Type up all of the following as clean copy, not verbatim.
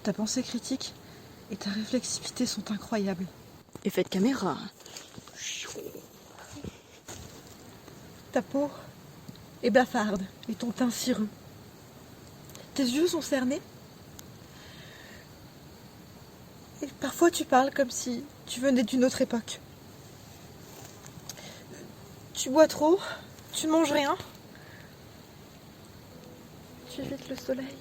Ta pensée critique et ta réflexivité sont incroyables. Effet de caméra. Ta peau est blafarde et ton teint cireux. Tes yeux sont cernés. Et parfois tu parles comme si tu venais d'une autre époque. Tu bois trop, tu ne manges rien. Tu évites le soleil.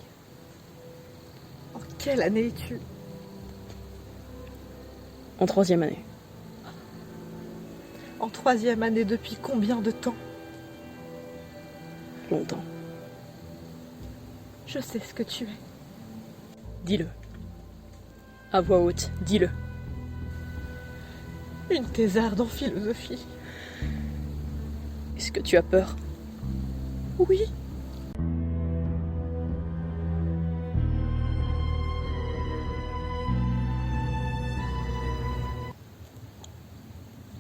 En quelle année es-tu? En 3e année. En 3e année, depuis combien de temps? Longtemps. Je sais ce que tu es. Dis-le. À voix haute, dis-le. Une thésarde en philosophie. Est-ce que tu as peur? Oui.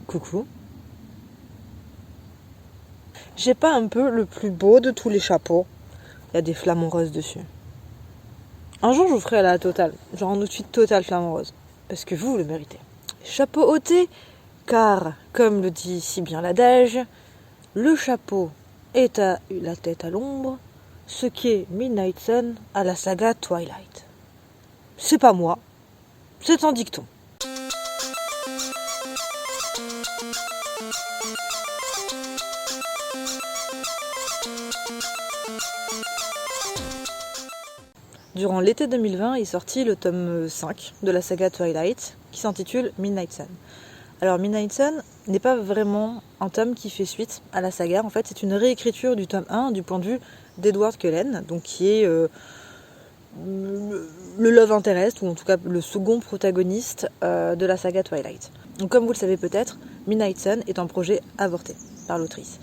Coucou. J'ai pas un peu le plus beau de tous les chapeaux? Il y a des flamants roses dessus. Un jour, je vous ferai à la totale. Genre un outfit total flamant rose. Parce que vous le méritez. Chapeau ôté, car, comme le dit si bien l'adage, le chapeau est à la tête à l'ombre, ce qu'est Midnight Sun à la saga Twilight. C'est pas moi, c'est un dicton. Durant l'été 2020 est sorti le tome 5 de la saga Twilight qui s'intitule Midnight Sun. Alors Midnight Sun n'est pas vraiment un tome qui fait suite à la saga, en fait c'est une réécriture du tome 1 du point de vue d'Edward Cullen, donc qui est le love interest, ou en tout cas le second protagoniste de la saga Twilight. Donc comme vous le savez peut-être, Midnight Sun est un projet avorté par l'autrice.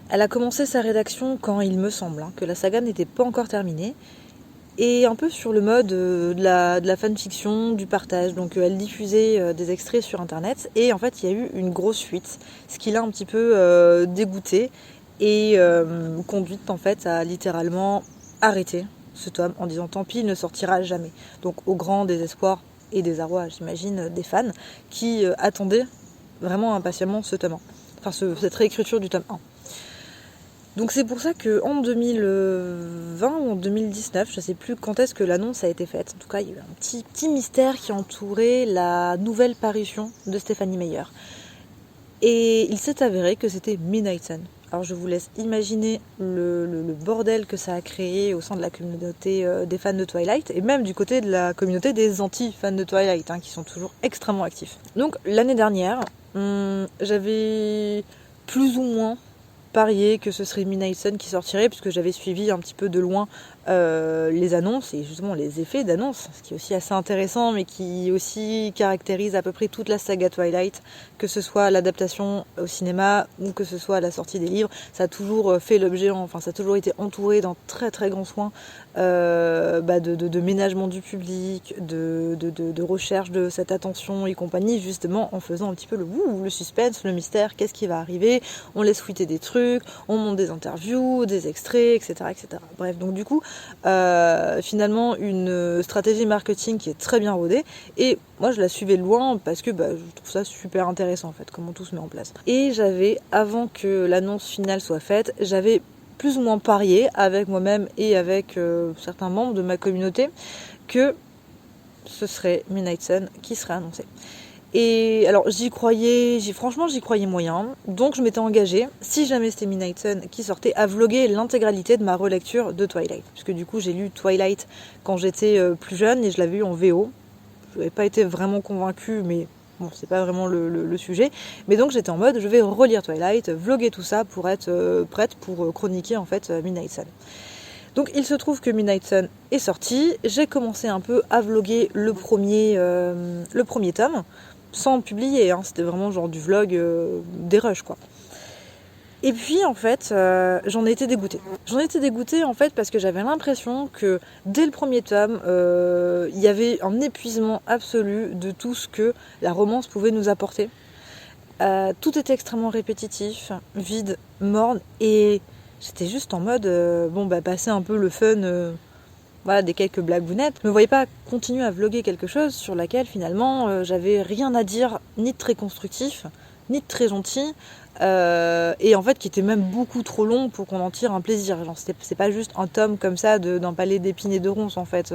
Elle a commencé sa rédaction quand il me semble que la saga n'était pas encore terminée, et un peu sur le mode de la fanfiction, du partage. Donc elle diffusait des extraits sur internet et en fait il y a eu une grosse fuite, ce qui l'a un petit peu dégoûtée et conduite en fait à littéralement arrêter ce tome en disant tant pis, il ne sortira jamais. Donc au grand désespoir et désarroi j'imagine des fans qui attendaient vraiment impatiemment ce tome 1, enfin cette réécriture du tome 1. Donc c'est pour ça qu'en 2020 ou en 2019, je ne sais plus quand est-ce que l'annonce a été faite, en tout cas il y a eu un petit mystère qui entourait la nouvelle parution de Stephanie Meyer. Et il s'est avéré que c'était Midnight Sun. Alors je vous laisse imaginer le bordel que ça a créé au sein de la communauté des fans de Twilight, et même du côté de la communauté des anti-fans de Twilight, qui sont toujours extrêmement actifs. Donc l'année dernière, j'avais plus ou moins parier que ce serait Midnight Sun qui sortirait, puisque j'avais suivi un petit peu de loin les annonces et justement les effets d'annonce, ce qui est aussi assez intéressant, mais qui aussi caractérise à peu près toute la saga Twilight, que ce soit l'adaptation au cinéma ou que ce soit la sortie des livres. Ça a toujours fait l'objet, enfin ça a toujours été entouré d'un très très grand soin de ménagement du public, de recherche de cette attention et compagnie, justement en faisant un petit peu le suspense, le mystère, qu'est-ce qui va arriver, on laisse fuiter des trucs, on monte des interviews, des extraits, etc. etc. Bref, donc du coup, finalement une stratégie marketing qui est très bien rodée, et moi je la suivais de loin parce que je trouve ça super intéressant en fait, comment tout se met en place. Et j'avais, avant que l'annonce finale soit faite, j'avais plus ou moins parié avec moi-même et avec certains membres de ma communauté que ce serait Midnight Sun qui serait annoncé. Et alors franchement j'y croyais moyen, donc je m'étais engagée, si jamais c'était Midnight Sun qui sortait, à vlogger l'intégralité de ma relecture de Twilight. Puisque du coup j'ai lu Twilight quand j'étais plus jeune et je l'avais eu en VO. Je n'avais pas été vraiment convaincue, mais bon, c'est pas vraiment le sujet. Mais donc j'étais en mode, je vais relire Twilight, vlogger tout ça pour être prête pour chroniquer en fait Midnight Sun. Donc il se trouve que Midnight Sun est sorti, j'ai commencé un peu à vlogger le premier tome, sans publier, c'était vraiment genre du vlog des rushs quoi. Et puis en fait, j'en ai été dégoûtée. J'en ai été dégoûtée en fait parce que j'avais l'impression que dès le premier tome, il y avait un épuisement absolu de tout ce que la romance pouvait nous apporter. Tout était extrêmement répétitif, vide, morne, et j'étais juste en mode, passer un peu le fun voilà, des quelques blagounettes. Je me voyais pas continuer à vlogger quelque chose sur laquelle finalement j'avais rien à dire, ni de très constructif, ni de très gentil, et en fait qui était même beaucoup trop long pour qu'on en tire un plaisir. Genre, c'est pas juste un tome comme ça d'un palais d'épines et de ronces en fait,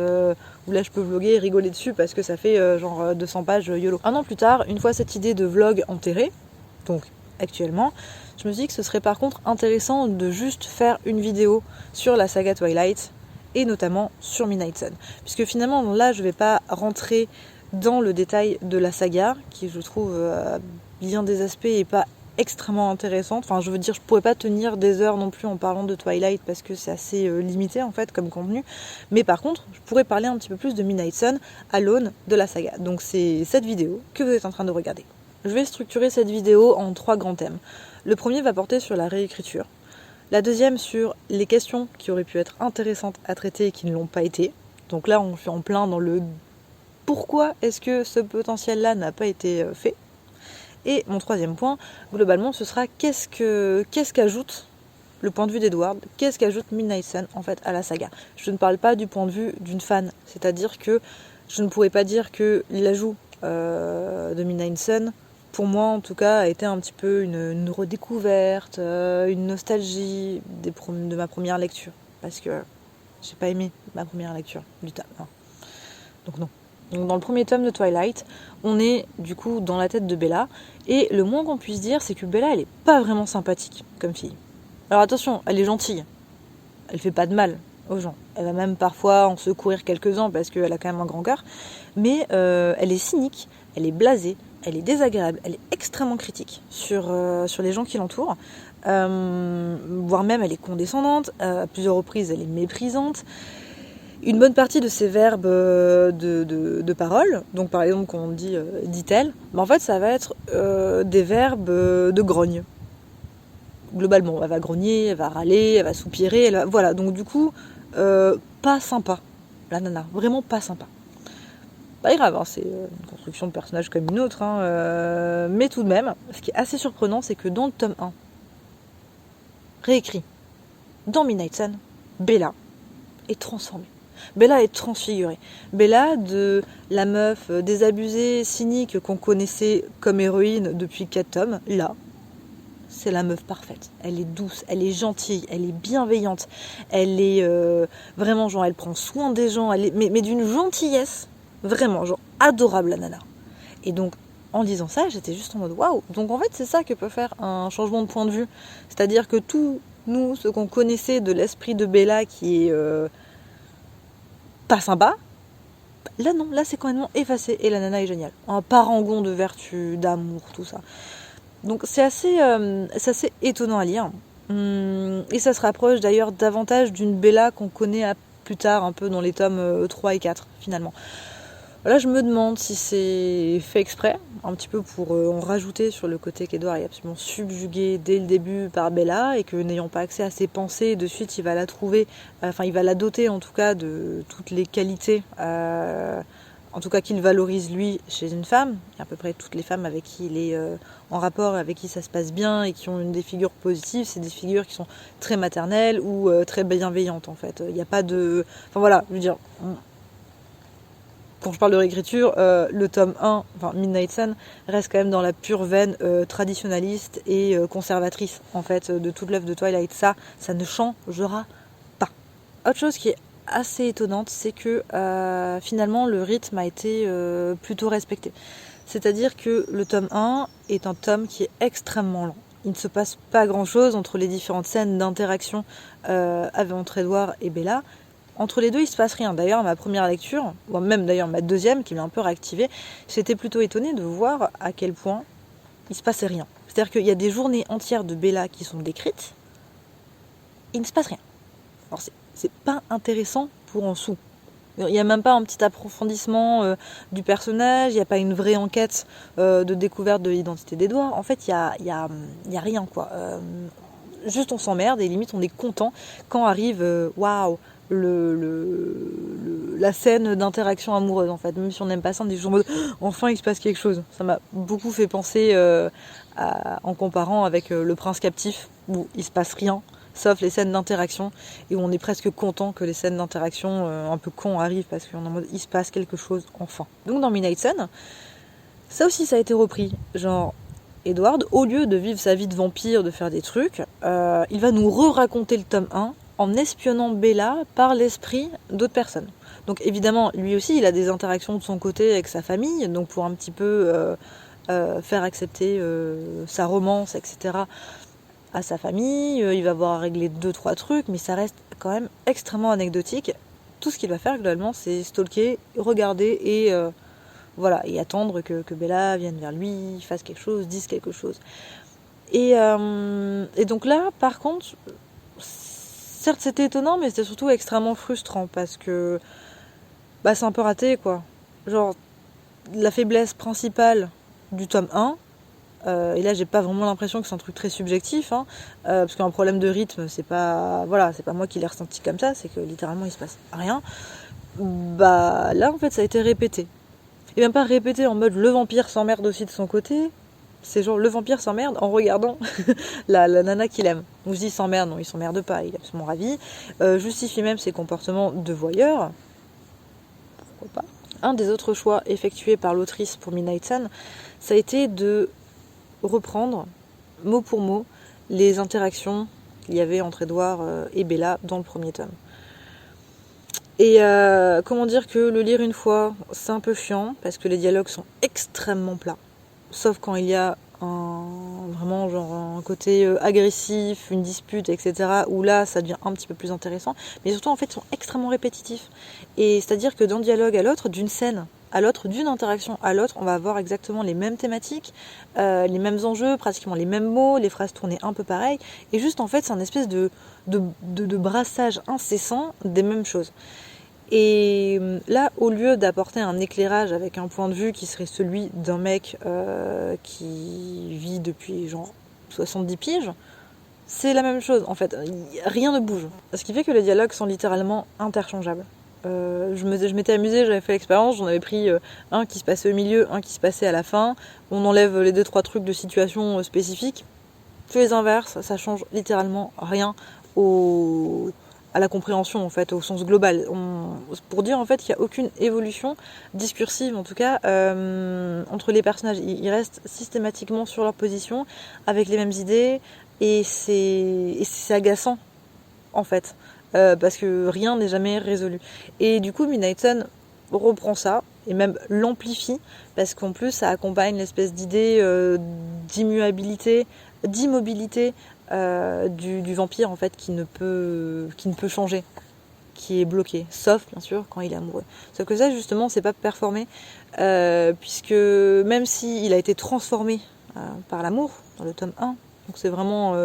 où là je peux vlogger et rigoler dessus parce que ça fait genre 200 pages YOLO. Un an plus tard, une fois cette idée de vlog enterrée, donc actuellement, je me suis dit que ce serait par contre intéressant de juste faire une vidéo sur la saga Twilight et notamment sur Midnight Sun. Puisque finalement là je vais pas rentrer dans le détail de la saga, qui je trouve bien des aspects et pas extrêmement intéressante. Enfin je veux dire, je pourrais pas tenir des heures non plus en parlant de Twilight parce que c'est assez limité en fait comme contenu. Mais par contre, je pourrais parler un petit peu plus de Midnight Sun à l'aune de la saga. Donc c'est cette vidéo que vous êtes en train de regarder. Je vais structurer cette vidéo en 3 grands thèmes. Le premier va porter sur la réécriture. La deuxième sur les questions qui auraient pu être intéressantes à traiter et qui ne l'ont pas été. Donc là, on fait en plein dans le pourquoi est-ce que ce potentiel-là n'a pas été fait. Et mon troisième point, globalement, ce sera qu'est-ce qu'ajoute le point de vue d'Edward, qu'est-ce qu'ajoute Midnight Sun en fait à la saga. Je ne parle pas du point de vue d'une fan, c'est-à-dire que je ne pourrais pas dire que l'ajout de Midnight Sun, pour moi en tout cas, a été un petit peu une redécouverte, une nostalgie de ma première lecture. Parce que j'ai pas aimé ma première lecture du tome 1. Donc non. Donc dans le premier tome de Twilight, on est du coup dans la tête de Bella. Et le moins qu'on puisse dire, c'est que Bella, elle est pas vraiment sympathique comme fille. Alors attention, elle est gentille. Elle fait pas de mal aux gens. Elle va même parfois en secourir quelques-uns parce qu'elle a quand même un grand cœur. Mais elle est cynique, elle est blasée, elle est désagréable, elle est extrêmement critique sur les gens qui l'entourent. Voire même elle est condescendante, à plusieurs reprises elle est méprisante. Une bonne partie de ces verbes de parole, donc par exemple quand on dit dit-elle, en fait ça va être des verbes de grogne. Globalement, elle va grogner, elle va râler, elle va soupirer, voilà, donc du coup, pas sympa, la nana, vraiment pas sympa. Pas grave, hein, c'est une construction de personnage comme une autre, hein, mais tout de même, ce qui est assez surprenant, c'est que dans le tome 1, réécrit, dans Midnight Sun, Bella est transformée. Bella est transfigurée. Bella, de la meuf désabusée, cynique qu'on connaissait comme héroïne depuis 4 tomes, là, c'est la meuf parfaite. Elle est douce, elle est gentille, elle est bienveillante, elle est vraiment genre, elle prend soin des gens, mais d'une gentillesse, vraiment genre adorable la nana. Et donc en lisant ça, j'étais juste en mode waouh. Donc en fait, c'est ça que peut faire un changement de point de vue. C'est-à-dire que tout nous, ce qu'on connaissait de l'esprit de Bella qui est pas sympa, là non, là c'est complètement effacé et la nana est géniale. Un parangon de vertu, d'amour, tout ça. Donc c'est assez étonnant à lire. Et ça se rapproche d'ailleurs davantage d'une Bella qu'on connaît plus tard, un peu dans les tomes 3 et 4 finalement. Là je me demande si c'est fait exprès, un petit peu pour en rajouter sur le côté qu'Edward est absolument subjugué dès le début par Bella et que n'ayant pas accès à ses pensées, de suite il va la trouver, il va la doter en tout cas de toutes les qualités, en tout cas qu'il valorise lui chez une femme. Il y a à peu près toutes les femmes avec qui il est en rapport, avec qui ça se passe bien et qui ont des figures positives, c'est des figures qui sont très maternelles ou très bienveillantes en fait. Il n'y a pas de... Enfin voilà, je veux dire... Quand je parle de réécriture, le tome 1, enfin Midnight Sun, reste quand même dans la pure veine traditionnaliste et conservatrice en fait de toute l'œuvre de Twilight. Ça ne changera pas. Autre chose qui est assez étonnante, c'est que finalement le rythme a été plutôt respecté. C'est-à-dire que le tome 1 est un tome qui est extrêmement lent. Il ne se passe pas grand-chose entre les différentes scènes d'interaction entre Edward et Bella. Entre les deux, il se passe rien. D'ailleurs, ma première lecture, ou même d'ailleurs ma deuxième, qui m'a un peu réactivée, j'étais plutôt étonnée de voir à quel point il se passait rien. C'est-à-dire qu'il y a des journées entières de Bella qui sont décrites, il ne se passe rien. Alors c'est pas intéressant pour un sou. Il n'y a même pas un petit approfondissement du personnage, il n'y a pas une vraie enquête de découverte de l'identité d'Edward. En fait, il y a rien, quoi. Juste on s'emmerde et limite on est content quand arrive waouh, la scène d'interaction amoureuse en fait. Même si on n'aime pas ça, on est toujours en mode enfin il se passe quelque chose. Ça m'a beaucoup fait penser en comparant avec Le Prince captif où il se passe rien sauf les scènes d'interaction, et où on est presque content que les scènes d'interaction un peu cons arrivent, parce qu'on est en mode il se passe quelque chose enfin. Donc dans Midnight Sun, ça aussi ça a été repris, genre Edward, au lieu de vivre sa vie de vampire, de faire des trucs, il va nous re-raconter le tome 1 en espionnant Bella par l'esprit d'autres personnes. Donc évidemment, lui aussi, il a des interactions de son côté avec sa famille, donc pour un petit peu faire accepter sa romance, etc. à sa famille. Il va avoir à régler 2-3 trucs, mais ça reste quand même extrêmement anecdotique. Tout ce qu'il va faire, globalement, c'est stalker, regarder et voilà, et attendre que Bella vienne vers lui, fasse quelque chose, dise quelque chose. Et donc là, par contre, certes c'était étonnant, mais c'était surtout extrêmement frustrant parce que bah, c'est un peu raté, quoi. Genre, la faiblesse principale du tome 1, et là j'ai pas vraiment l'impression que c'est un truc très subjectif, hein, parce qu'un problème de rythme, c'est pas moi qui l'ai ressenti comme ça, c'est que littéralement il se passe rien. Bah là en fait ça a été répété. Et même pas répété en mode le vampire s'emmerde aussi de son côté, c'est genre le vampire s'emmerde en regardant la nana qu'il aime. Donc je dis s'emmerde, non il s'emmerde pas, il est absolument ravi, justifie même ses comportements de voyeur. Pourquoi pas. Un des autres choix effectués par l'autrice pour Midnight Sun, ça a été de reprendre mot pour mot les interactions qu'il y avait entre Edward et Bella dans le premier tome. Et comment dire que le lire une fois, c'est un peu chiant, parce que les dialogues sont extrêmement plats. Sauf quand il y a vraiment genre un côté agressif, une dispute, etc. Où là, ça devient un petit peu plus intéressant. Mais surtout, en fait, ils sont extrêmement répétitifs. Et c'est-à-dire que d'un dialogue à l'autre, d'une scène à l'autre, d'une interaction à l'autre, on va avoir exactement les mêmes thématiques, les mêmes enjeux, pratiquement les mêmes mots, les phrases tournées un peu pareil. Et juste, en fait, c'est un espèce de brassage incessant des mêmes choses. Et là, au lieu d'apporter un éclairage avec un point de vue qui serait celui d'un mec qui vit depuis genre 70 piges, c'est la même chose en fait, rien ne bouge. Ce qui fait que les dialogues sont littéralement interchangeables. Je m'étais amusée, j'avais fait l'expérience, j'en avais pris un qui se passait au milieu, un qui se passait à la fin. On enlève les 2-3 trucs de situation spécifiques. Fais les inverses, ça change littéralement rien à la compréhension en fait, au sens global. Pour dire en fait qu'il n'y a aucune évolution discursive en tout cas entre les personnages. Ils restent systématiquement sur leur position avec les mêmes idées et c'est agaçant en fait parce que rien n'est jamais résolu. Et du coup Midnight Sun reprend ça et même l'amplifie parce qu'en plus ça accompagne l'espèce d'idée d'immuabilité, d'immobilité du vampire en fait qui ne peut changer, qui est bloqué, sauf bien sûr quand il est amoureux. Sauf que ça justement c'est pas performé puisque même s'il a été transformé par l'amour dans le tome 1, donc c'est vraiment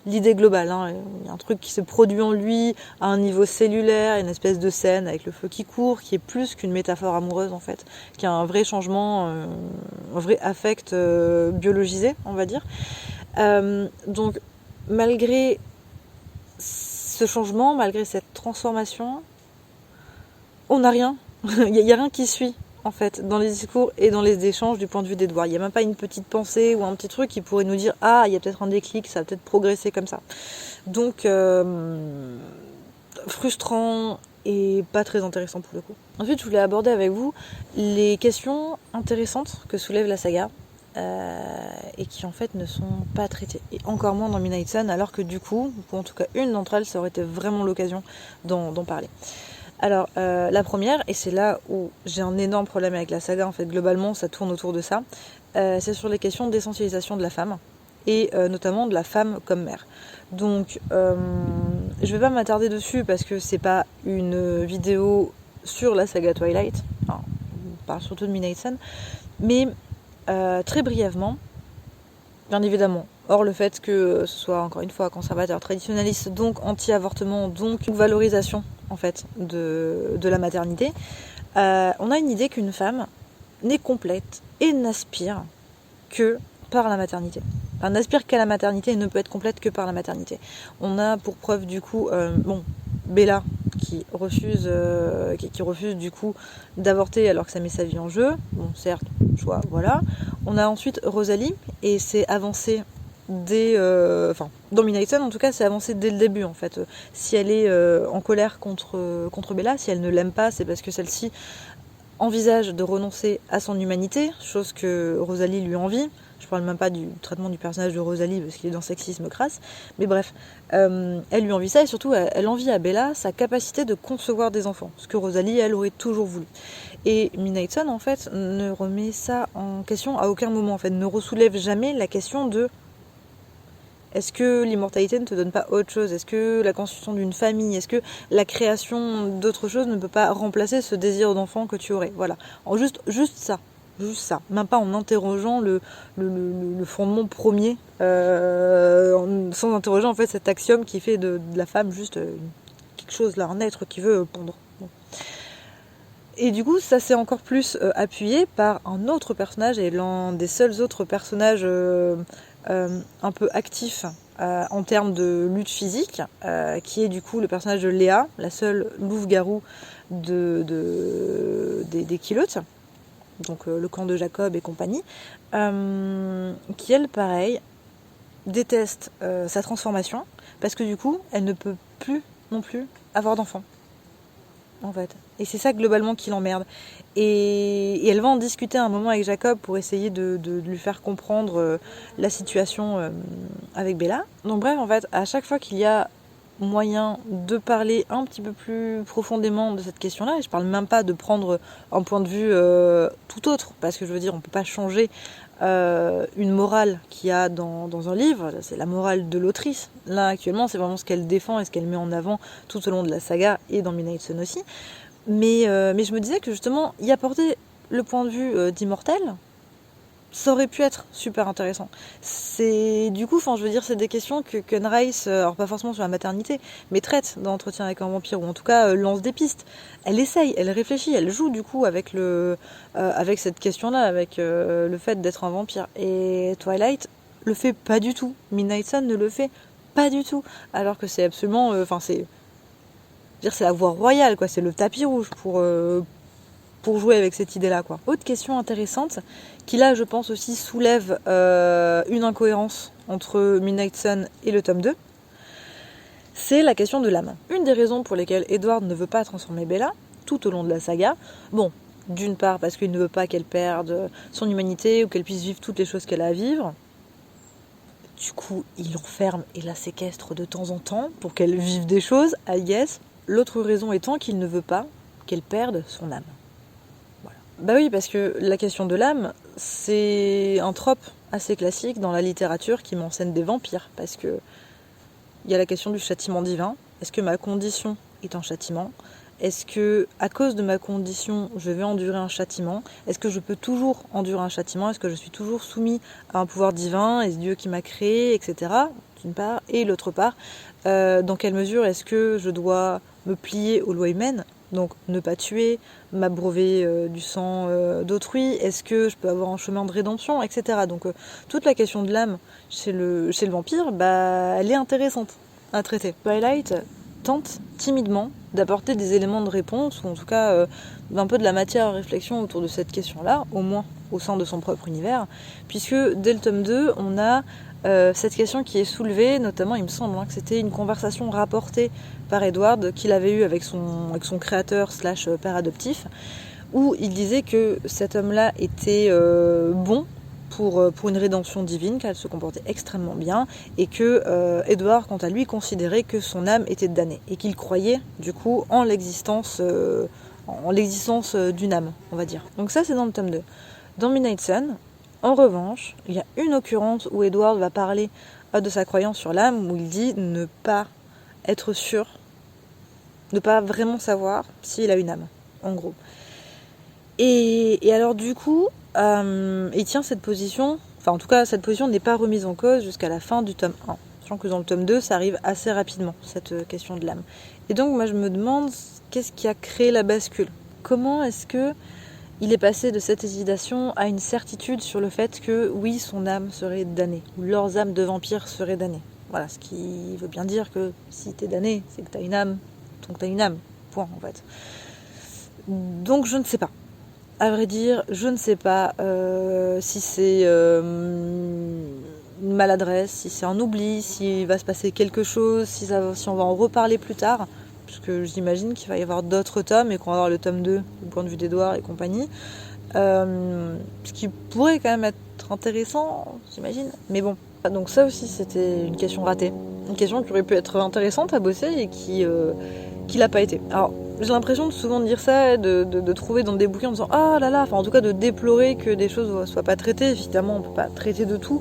l'idée globale, hein. Il y a un truc qui se produit en lui à un niveau cellulaire, une espèce de scène avec le feu qui court, qui est plus qu'une métaphore amoureuse en fait, qui a un vrai changement, un vrai affect biologisé on va dire. Donc malgré ce changement, malgré cette transformation, on n'a rien. Il n'y a rien qui suit, en fait, dans les discours et dans les échanges du point de vue d'Edward. Il n'y a même pas une petite pensée ou un petit truc qui pourrait nous dire « Ah, il y a peut-être un déclic, ça va peut-être progresser comme ça. » Donc, frustrant et pas très intéressant pour le coup. Ensuite, je voulais aborder avec vous les questions intéressantes que soulève la saga. Et qui en fait ne sont pas traitées, et encore moins dans Midnight Sun, alors que du coup, pour en tout cas une d'entre elles, ça aurait été vraiment l'occasion d'en parler. Alors la première, et c'est là où j'ai un énorme problème avec la saga, en fait globalement ça tourne autour de ça, c'est sur les questions d'essentialisation de la femme, et notamment de la femme comme mère. Donc je vais pas m'attarder dessus parce que c'est pas une vidéo sur la saga Twilight, enfin, on parle surtout de Midnight Sun, mais très brièvement, bien évidemment, hors le fait que ce soit encore une fois conservateur, traditionnaliste, donc anti-avortement, donc valorisation en fait de la maternité, on a une idée qu'une femme n'est complète et n'aspire que par la maternité. Enfin, n'aspire qu'à la maternité et ne peut être complète que par la maternité. On a pour preuve du coup, Bella qui refuse du coup d'avorter alors que ça met sa vie en jeu. Bon, certes, choix, voilà. On a ensuite Rosalie et c'est avancé dans Midnight Sun, en tout cas, c'est avancé dès le début, en fait. Si elle est en colère contre Bella, si elle ne l'aime pas, c'est parce que celle-ci envisage de renoncer à son humanité, chose que Rosalie lui envie. Je parle même pas du traitement du personnage de Rosalie parce qu'il est dans sexisme crasse, mais bref, elle lui envie ça et surtout elle envie à Bella sa capacité de concevoir des enfants, ce que Rosalie elle aurait toujours voulu. Et Midnight Sun en fait ne remet ça en question à aucun moment, en fait, ne ressoulève jamais la question de est-ce que l'immortalité ne te donne pas autre chose? Est-ce que la construction d'une famille, est-ce que la création d'autre chose ne peut pas remplacer ce désir d'enfant que tu aurais? Voilà, juste ça, même pas en interrogeant le fondement premier, sans interroger en fait cet axiome qui fait de la femme juste quelque chose là, un être qui veut pondre. Bon. Et du coup, ça s'est encore plus appuyé par un autre personnage, et l'un des seuls autres personnages un peu actifs en termes de lutte physique, qui est du coup le personnage de Léa, la seule louve-garou des Kilotes, donc le camp de Jacob et compagnie, qui elle, pareil, déteste sa transformation, parce que du coup, elle ne peut plus non plus avoir d'enfant, en fait. Et c'est ça globalement qui l'emmerde. Et elle va en discuter un moment avec Jacob pour essayer de lui faire comprendre la situation avec Bella. Donc bref, en fait, à chaque fois qu'il y a moyen de parler un petit peu plus profondément de cette question-là, et je parle même pas de prendre un point de vue tout autre, parce que je veux dire, on peut pas changer une morale qu'il y a dans un livre, c'est la morale de l'autrice. Là, actuellement, c'est vraiment ce qu'elle défend et ce qu'elle met en avant tout au long de la saga et dans Midnight Sun aussi. Mais je me disais que justement, y apporter le point de vue d'immortel, ça aurait pu être super intéressant. C'est du coup, je veux dire, c'est des questions que Anne Rice, alors pas forcément sur la maternité, mais traite dans Entretien avec un vampire, ou en tout cas lance des pistes. Elle essaye, elle réfléchit, elle joue du coup avec cette question-là, avec le fait d'être un vampire. Et Twilight le fait pas du tout. Midnight Sun ne le fait pas du tout. Alors que c'est absolument, c'est la voie royale, quoi. C'est le tapis rouge pour jouer avec cette idée-là, quoi. Autre question intéressante, qui là, je pense aussi soulève une incohérence entre Midnight Sun et le tome 2, c'est la question de l'âme. Une des raisons pour lesquelles Edward ne veut pas transformer Bella, tout au long de la saga, bon, d'une part parce qu'il ne veut pas qu'elle perde son humanité ou qu'elle puisse vivre toutes les choses qu'elle a à vivre. Du coup, il l'enferme et la séquestre de temps en temps pour qu'elle vive des choses, I guess. L'autre raison étant qu'il ne veut pas qu'elle perde son âme. Voilà. Bah oui, parce que la question de l'âme, c'est un trope assez classique dans la littérature qui met en scène des vampires. Parce que il y a la question du châtiment divin. Est-ce que ma condition est un châtiment ? Est-ce que, à cause de ma condition, je vais endurer un châtiment ? Est-ce que je peux toujours endurer un châtiment ? Est-ce que je suis toujours soumis à un pouvoir divin ? Est-ce Dieu qui m'a créé, etc. D'une part. Et l'autre part, dans quelle mesure est-ce que je dois me plier aux lois humaines, donc ne pas tuer, m'abreuver du sang d'autrui, est-ce que je peux avoir un chemin de rédemption, etc. Donc toute la question de l'âme chez le vampire, elle est intéressante à traiter. Twilight tente timidement d'apporter des éléments de réponse, ou en tout cas un peu de la matière à réflexion autour de cette question-là, au moins au sein de son propre univers, puisque dès le tome 2, on a cette question qui est soulevée, notamment il me semble que c'était une conversation rapportée par Edward qu'il avait eue avec son créateur / père adoptif, où il disait que cet homme-là était bon pour une rédemption divine, qu'elle se comportait extrêmement bien, et que Edward, quant à lui, considérait que son âme était damnée, et qu'il croyait du coup en l'existence d'une âme, on va dire. Donc ça c'est dans le tome 2. Dans Midnight Sun, en revanche, il y a une occurrence où Edward va parler de sa croyance sur l'âme, où il dit ne pas être sûr, ne pas vraiment savoir s'il a une âme, en gros. Et alors du coup, il tient cette position, en tout cas cette position n'est pas remise en cause jusqu'à la fin du tome 1. Sachant que dans le tome 2, ça arrive assez rapidement, cette question de l'âme. Et donc moi je me demande, qu'est-ce qui a créé la bascule ? Comment est-ce que il est passé de cette hésitation à une certitude sur le fait que, oui, son âme serait damnée, ou leurs âmes de vampires seraient damnées. Voilà, ce qui veut bien dire que si t'es damné, c'est que t'as une âme, donc t'as une âme, point, en fait. Donc je ne sais pas. À vrai dire, je ne sais pas si c'est une maladresse, si c'est un oubli, s'il va se passer quelque chose, si on va en reparler plus tard, puisque j'imagine qu'il va y avoir d'autres tomes et qu'on va avoir le tome 2 du point de vue d'Edouard et compagnie. Ce qui pourrait quand même être intéressant, j'imagine. Mais bon, donc ça aussi c'était une question ratée. Une question qui aurait pu être intéressante à bosser et qui l'a pas été. Alors j'ai l'impression de souvent dire ça, de trouver dans des bouquins en disant ah là là, enfin en tout cas de déplorer que des choses soient pas traitées. Évidemment on peut pas traiter de tout,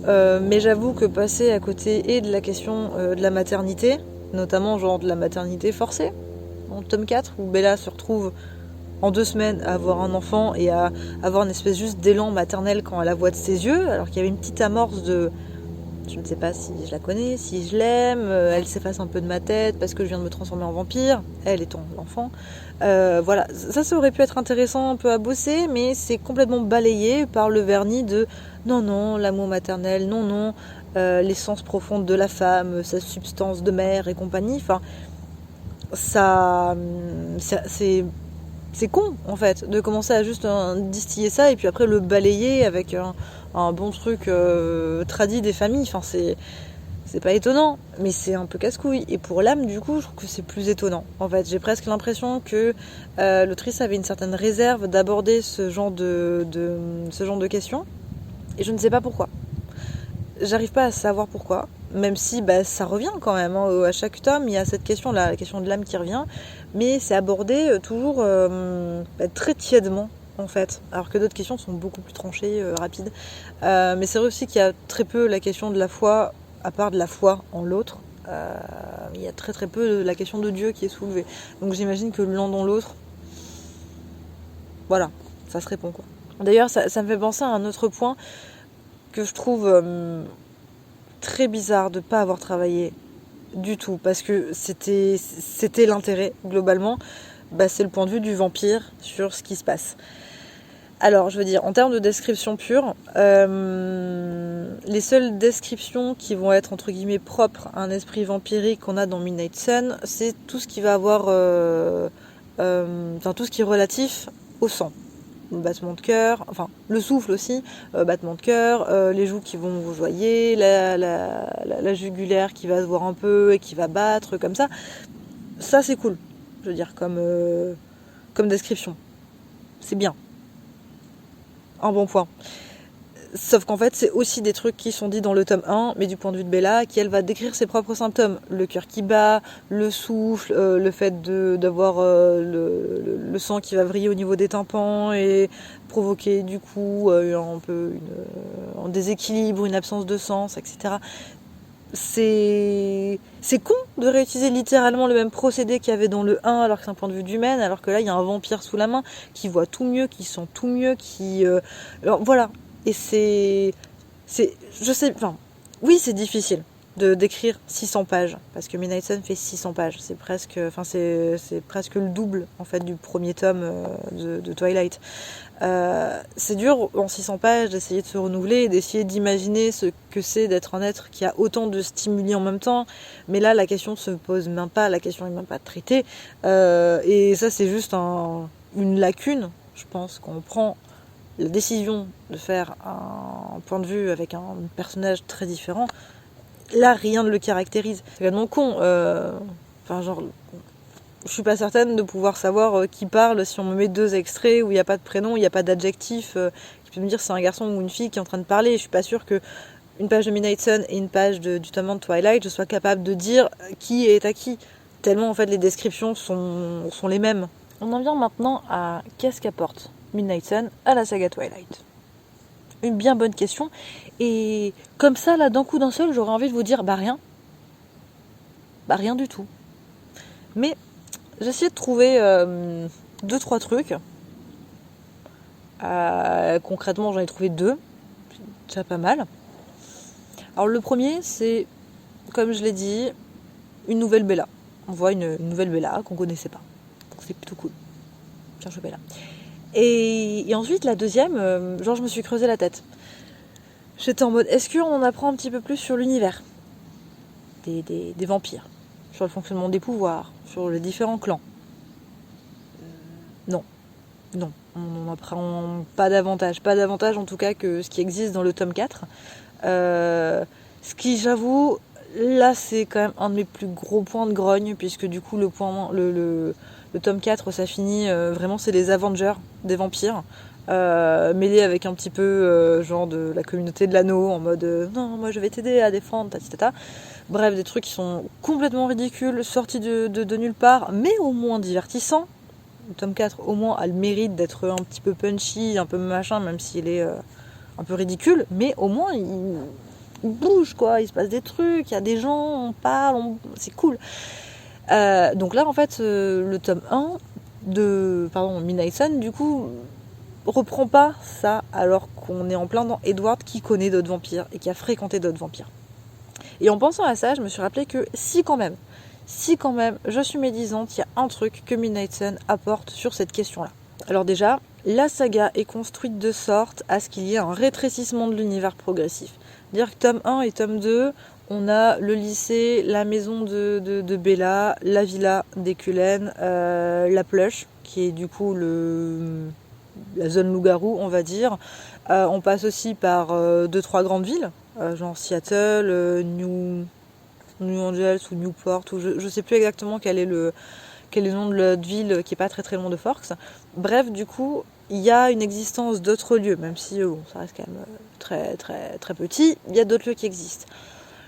mais j'avoue que passer à côté et de la question de la maternité, notamment genre de la maternité forcée, en tome 4 où Bella se retrouve en 2 semaines à avoir un enfant et à avoir une espèce juste d'élan maternel quand elle la voit de ses yeux, alors qu'il y avait une petite amorce de je ne sais pas si je la connais, si je l'aime, elle s'efface un peu de ma tête parce que je viens de me transformer en vampire, elle étant l'enfant. Voilà, ça aurait pu être intéressant un peu à bosser, mais c'est complètement balayé par le vernis de non, l'amour maternel, non, l'essence profonde de la femme, sa substance de mère et compagnie. Enfin, c'est con en fait de commencer à juste distiller ça et puis après le balayer avec un bon truc tradit des familles. Enfin, c'est pas étonnant, mais c'est un peu casse-couille. Et pour l'âme, du coup, je trouve que c'est plus étonnant. En fait, j'ai presque l'impression que l'autrice avait une certaine réserve d'aborder ce genre de questions, et je ne sais pas pourquoi. J'arrive pas à savoir pourquoi, même si ça revient quand même. Hein. À chaque tome, il y a cette question-là, la question de l'âme qui revient, mais c'est abordé toujours très tièdement, en fait, alors que d'autres questions sont beaucoup plus tranchées, rapides. Mais c'est vrai aussi qu'il y a très peu la question de la foi, à part de la foi en l'autre. Il y a très très peu la question de Dieu qui est soulevée. Donc j'imagine que l'un dans l'autre, voilà, ça se répond quoi. D'ailleurs, ça me fait penser à un autre point que je trouve très bizarre de ne pas avoir travaillé du tout, parce que c'était l'intérêt globalement, c'est le point de vue du vampire sur ce qui se passe. Alors je veux dire, en termes de description pure, les seules descriptions qui vont être entre guillemets propres à un esprit vampirique qu'on a dans Midnight Sun, c'est tout ce qui va avoir tout ce qui est relatif au sang. Le battement de cœur, enfin le souffle aussi, battement de cœur, les joues qui vont rougeoyer, la jugulaire qui va se voir un peu et qui va battre, comme ça. Ça c'est cool, je veux dire, comme description. C'est bien. Un bon point. Sauf qu'en fait, c'est aussi des trucs qui sont dits dans le tome 1, mais du point de vue de Bella, qui elle va décrire ses propres symptômes. Le cœur qui bat, le souffle, le fait d'avoir le sang qui va vriller au niveau des tympans et provoquer du coup un peu un déséquilibre, une absence de sens, etc. C'est con de réutiliser littéralement le même procédé qu'il y avait dans le 1 alors que c'est un point de vue d'humaine, alors que là il y a un vampire sous la main qui voit tout mieux, qui sent tout mieux, qui... Alors voilà. Et je sais, enfin, oui, c'est difficile de d'écrire 600 pages, parce que Midnight Sun fait 600 pages, c'est presque le double, en fait, du premier tome de Twilight. C'est dur, en 600 pages, d'essayer de se renouveler, d'essayer d'imaginer ce que c'est d'être un être qui a autant de stimuli en même temps, mais là, la question ne se pose même pas, la question n'est même pas traitée, et ça, c'est juste une lacune, je pense, quand on prend la décision de faire un point de vue avec un personnage très différent, là rien ne le caractérise. C'est vraiment con. Je suis pas certaine de pouvoir savoir qui parle si on me met 2 extraits où il n'y a pas de prénom, il n'y a pas d'adjectif qui peut me dire si c'est un garçon ou une fille qui est en train de parler. Je suis pas sûre que une page de Midnight Sun et une page du tome 1 de Twilight, je sois capable de dire qui est à qui. Tellement en fait les descriptions sont les mêmes. On en vient maintenant à qu'est-ce qu'apporte Midnight Sun à la saga Twilight. Une bien bonne question. Et comme ça, là, d'un coup d'un seul, j'aurais envie de vous dire, rien. Rien du tout. Mais j'ai essayé de trouver 2-3 trucs. Concrètement, j'en ai trouvé 2. C'est déjà pas mal. Alors le premier, c'est, comme je l'ai dit, une nouvelle Bella. On voit une nouvelle Bella qu'on connaissait pas. Donc c'est plutôt cool. Cherche Bella. Et ensuite, la deuxième, je me suis creusé la tête. J'étais en mode, est-ce qu'on en apprend un petit peu plus sur l'univers des vampires, sur le fonctionnement des pouvoirs, sur les différents clans? Non. non, on n'en apprend pas davantage. Pas davantage en tout cas que ce qui existe dans le tome 4. Ce qui, j'avoue, là c'est quand même un de mes plus gros points de grogne, puisque du coup le tome 4 ça finit vraiment, c'est les Avengers des vampires. Mêlé avec un petit peu genre de la communauté de l'anneau, en mode non, moi je vais t'aider à défendre, tatitata. Bref, des trucs qui sont complètement ridicules, sortis de nulle part, mais au moins divertissants. Le tome 4 au moins a le mérite d'être un petit peu punchy, un peu machin, même s'il est un peu ridicule, mais au moins il bouge quoi, il se passe des trucs, il y a des gens, on parle, c'est cool. Donc là en fait le tome 1 de Midnight Sun du coup reprend pas ça, alors qu'on est en plein dans Edward qui connaît d'autres vampires et qui a fréquenté d'autres vampires. Et en pensant à ça, je me suis rappelé que si quand même, je suis médisante, il y a un truc que Midnight Sun apporte sur cette question-là. Alors déjà, la saga est construite de sorte à ce qu'il y ait un rétrécissement de l'univers progressif. C'est-à-dire que tome 1 et tome 2, on a le lycée, la maison de Bella, la villa des Cullen, la Plush, qui est du coup la zone loup-garou, on va dire. On passe aussi par 2-3 grandes villes, genre Seattle, New Angels ou Newport, ou je sais plus exactement quel est le nom de la ville qui est pas très très loin de Forks. Bref, du coup, il y a une existence d'autres lieux, même si ça reste quand même très très très petit, il y a d'autres lieux qui existent.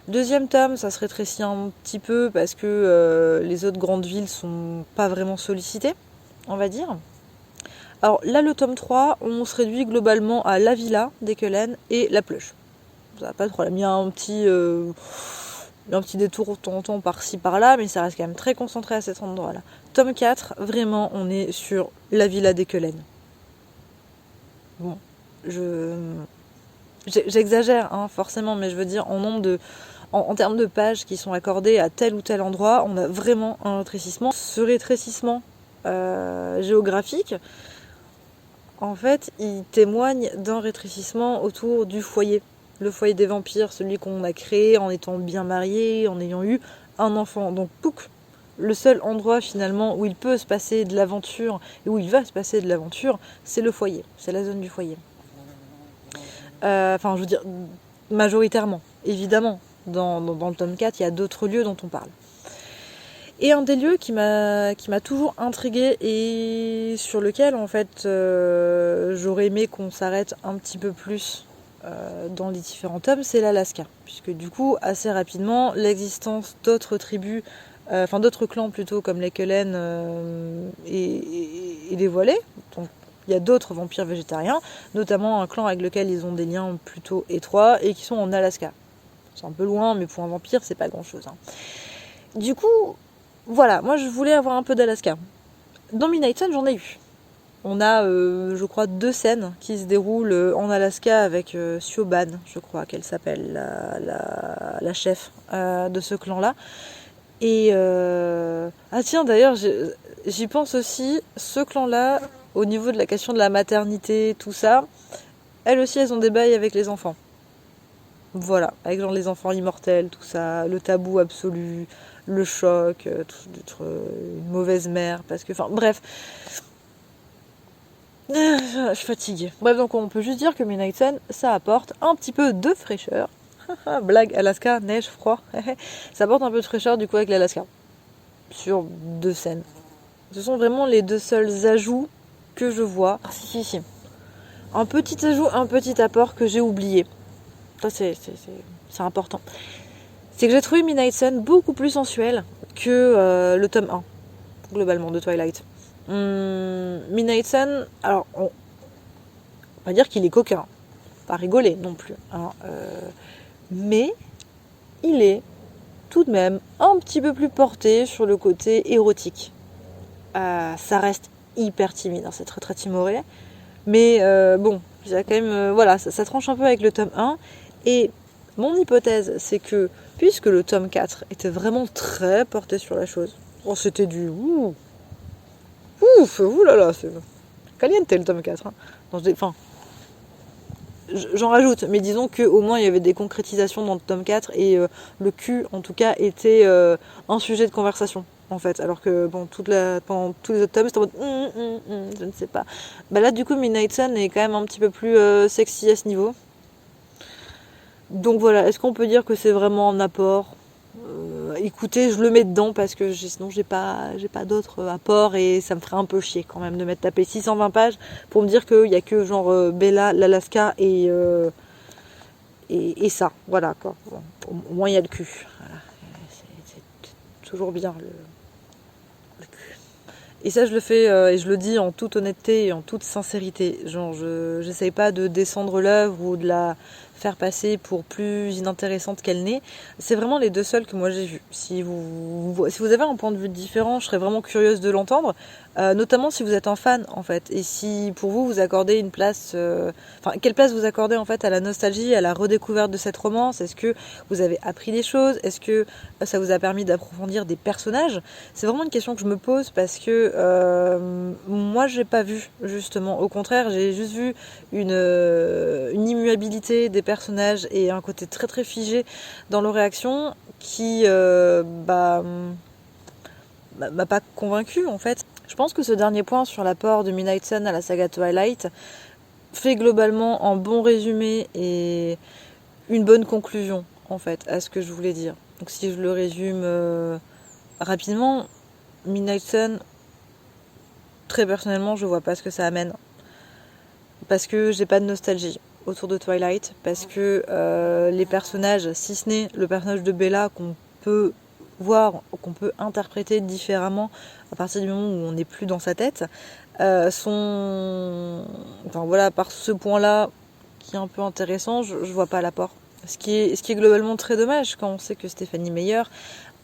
Deuxième tome, ça se rétrécit un petit peu parce que les autres grandes villes sont pas vraiment sollicitées, on va dire. Alors là, le tome 3, on se réduit globalement à la villa des Cullen et la Plush. Ça va pas de problème. Il y a un petit détour de temps en temps par-ci par-là, mais ça reste quand même très concentré à cet endroit-là. Tome 4, vraiment, on est sur la villa des Cullen. Bon, j'exagère, hein, forcément, mais je veux dire, en termes de pages qui sont accordées à tel ou tel endroit, on a vraiment un rétrécissement. Ce rétrécissement géographique, en fait, il témoigne d'un rétrécissement autour du foyer. Le foyer des vampires, celui qu'on a créé en étant bien marié, en ayant eu un enfant. Donc, pouc, le seul endroit finalement où il peut se passer de l'aventure et où il va se passer de l'aventure, c'est le foyer, c'est la zone du foyer. Je veux dire, majoritairement, évidemment. Dans le tome 4, il y a d'autres lieux dont on parle. Et un des lieux qui m'a toujours intriguée et sur lequel, en fait, j'aurais aimé qu'on s'arrête un petit peu plus dans les différents tomes, c'est l'Alaska. Puisque du coup, assez rapidement, l'existence d'autres tribus, d'autres clans plutôt, comme les Cullen est dévoilée. Donc, il y a d'autres vampires végétariens, notamment un clan avec lequel ils ont des liens plutôt étroits et qui sont en Alaska. C'est un peu loin, mais pour un vampire, c'est pas grand-chose. Hein. Du coup, voilà, moi je voulais avoir un peu d'Alaska. Dans Midnight Sun, j'en ai eu. On a, je crois, 2 scènes qui se déroulent en Alaska avec Siobhan, je crois qu'elle s'appelle, la chef de ce clan-là. Et tiens, d'ailleurs, j'y pense aussi, ce clan-là, au niveau de la question de la maternité, tout ça, elles aussi, elles ont des bails avec les enfants. Voilà, avec genre les enfants immortels, tout ça, le tabou absolu, le choc, d'être une mauvaise mère, parce que, enfin, bref. Je suis fatiguée. Bref, donc on peut juste dire que Midnight Sun, ça apporte un petit peu de fraîcheur. Blague, Alaska, neige, froid. Ça apporte un peu de fraîcheur du coup avec l'Alaska. Sur 2 scènes. Ce sont vraiment les 2 seuls ajouts que je vois. Ah, si. Un petit ajout, un petit apport que j'ai oublié. Ça, c'est important. C'est que j'ai trouvé Midnight Sun beaucoup plus sensuel que le tome 1, globalement, de Twilight. Midnight Sun, alors, on va dire qu'il est coquin. Pas rigoler non plus. Hein, mais il est tout de même un petit peu plus porté sur le côté érotique. Ça reste hyper timide, hein, c'est très très timoré. Mais bon, ça quand même, ça tranche un peu avec le tome 1. Et mon hypothèse, c'est que, puisque le tome 4 était vraiment très porté sur la chose, c'était du oulala, c'est caliente le tome 4. Hein. J'en rajoute, mais disons qu'au moins il y avait des concrétisations dans le tome 4 et le cul, en tout cas, était un sujet de conversation en fait, alors que bon, pendant tous les autres tomes, c'était en mode je ne sais pas. Bah là, du coup, Midnight Sun est quand même un petit peu plus sexy à ce niveau. Donc voilà, est-ce qu'on peut dire que c'est vraiment un apport? Écoutez, je le mets dedans parce que sinon j'ai pas d'autres apports et ça me ferait un peu chier quand même de m'être tapé 620 pages pour me dire qu'il y a que genre Bella, l'Alaska et ça, voilà quoi. Bon, au moins il y a le cul. Voilà. C'est toujours bien le cul. Et ça je le fais et je le dis en toute honnêteté et en toute sincérité. Genre j'essaye pas de descendre l'œuvre ou de la faire passer pour plus inintéressante qu'elle n'est. C'est vraiment les deux seuls que moi j'ai vus. Si vous avez un point de vue différent, je serais vraiment curieuse de l'entendre. Notamment si vous êtes un fan en fait. Et si pour vous accordez une place... quelle place vous accordez en fait à la nostalgie, à la redécouverte de cette romance? Est-ce que vous avez appris des choses? Est-ce que ça vous a permis d'approfondir des personnages? C'est vraiment une question que je me pose parce que moi j'ai pas vu justement. Au contraire, j'ai juste vu une immuabilité des personnages et un côté très très figé dans leurs réactions qui m'a pas convaincu en fait. Je pense que ce dernier point sur l'apport de Midnight Sun à la saga Twilight fait globalement un bon résumé et une bonne conclusion en fait à ce que je voulais dire. Donc si je le résume rapidement, Midnight Sun, très personnellement, je vois pas ce que ça amène. Parce que j'ai pas de nostalgie autour de Twilight, parce que les personnages, si ce n'est le personnage de Bella qu'on peut voir, qu'on peut interpréter différemment à partir du moment où on n'est plus dans sa tête, sont... Enfin voilà, par ce point-là qui est un peu intéressant, je vois pas l'apport. Ce qui est globalement très dommage quand on sait que Stephanie Meyer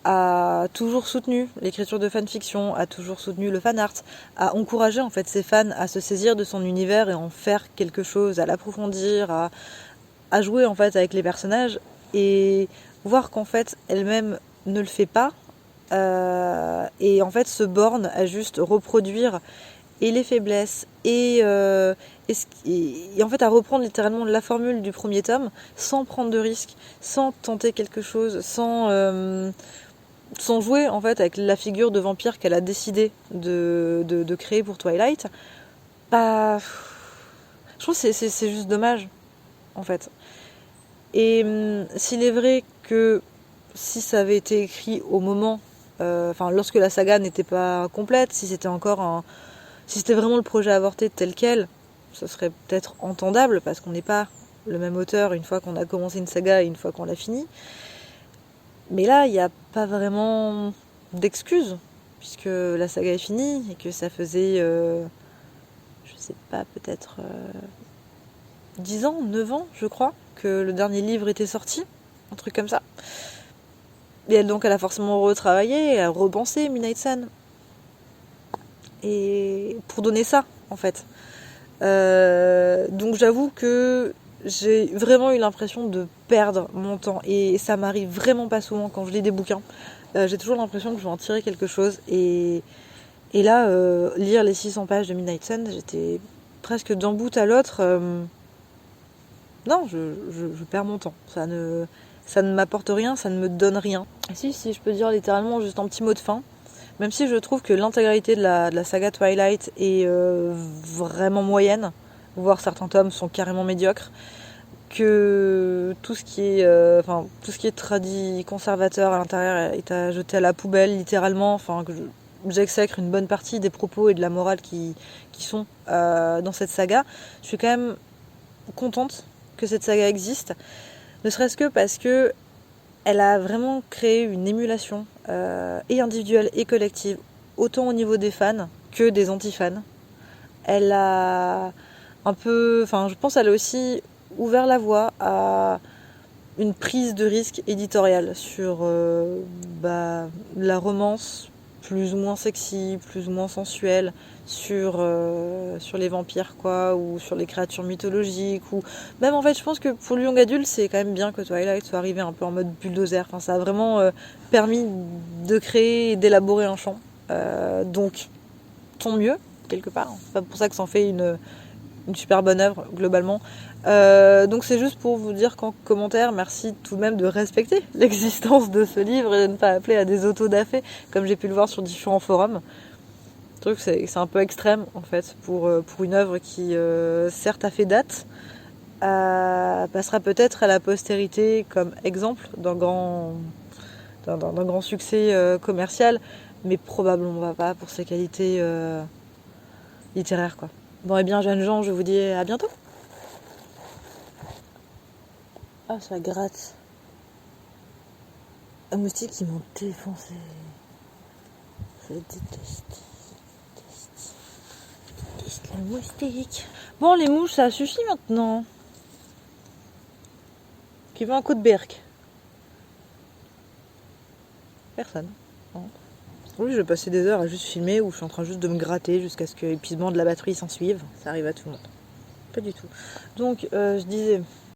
a toujours soutenu l'écriture de fanfiction, a toujours soutenu le fan art, a encouragé en fait ses fans à se saisir de son univers et en faire quelque chose, à l'approfondir, à jouer en fait avec les personnages et voir qu'en fait elle-même ne le fait pas et en fait se borne à juste reproduire et les faiblesses et en fait à reprendre littéralement la formule du premier tome sans prendre de risques, sans tenter quelque chose, sans jouer en fait avec la figure de vampire qu'elle a décidé de créer pour Twilight. Bah, je trouve que c'est juste dommage en fait. Et s'il est vrai que si ça avait été écrit au moment, lorsque la saga n'était pas complète, si c'était vraiment le projet avorté tel quel, ça serait peut-être entendable parce qu'on n'est pas le même auteur une fois qu'on a commencé une saga et une fois qu'on l'a fini. Mais là, il n'y a pas vraiment d'excuses, puisque la saga est finie et que ça faisait, je sais pas, peut-être 10 ans, 9 ans, je crois, que le dernier livre était sorti, un truc comme ça. Et elle a forcément retravaillé, elle a repensé Midnight Sun. Et pour donner ça, en fait. Donc j'avoue que j'ai vraiment eu l'impression de perdre mon temps et ça m'arrive vraiment pas souvent quand je lis des bouquins. J'ai toujours l'impression que je vais en tirer quelque chose et là, lire les 600 pages de Midnight Sun, j'étais presque d'un bout à l'autre. Non, je perds mon temps. Ça ne m'apporte rien, ça ne me donne rien. Et si je peux dire littéralement juste un petit mot de fin, même si je trouve que l'intégralité de la saga Twilight est vraiment moyenne, voire certains tomes sont carrément médiocres, que tout ce qui est tradit conservateur à l'intérieur est à jeter à la poubelle littéralement, que j'exècre une bonne partie des propos et de la morale qui sont dans cette saga. Je suis quand même contente que cette saga existe, ne serait-ce que parce que elle a vraiment créé une émulation et individuelle et collective, autant au niveau des fans que des anti-fans. Elle a je pense qu'elle a aussi ouvert la voie à une prise de risque éditoriale sur la romance plus ou moins sexy, plus ou moins sensuelle, sur les vampires ou sur les créatures mythologiques, ou même en fait je pense que pour le young adulte c'est quand même bien que Twilight soit arrivé un peu en mode bulldozer. Ça a vraiment permis de créer et d'élaborer un champ, donc tant mieux quelque part. C'est pas pour ça que ça en fait une une super bonne œuvre globalement. Donc c'est juste pour vous dire qu'en commentaire, merci tout de même de respecter l'existence de ce livre et de ne pas appeler à des autodafés comme j'ai pu le voir sur différents forums. Le truc c'est un peu extrême en fait pour une œuvre qui certes a fait date, passera peut-être à la postérité comme exemple d'un grand succès commercial, mais probablement pas pour ses qualités littéraires quoi. Bon et bien jeunes gens, je vous dis à bientôt. Ah ça gratte. Un moustique qui m'ont défoncé. Je déteste le moustique. Bon les mouches ça suffit maintenant. Qui veut un coup de berk? Personne. Non. Oui, je vais passer des heures à juste filmer où je suis en train juste de me gratter jusqu'à ce que l'épuisement de la batterie s'en suive. Ça arrive à tout le monde. Pas du tout. Donc, je disais,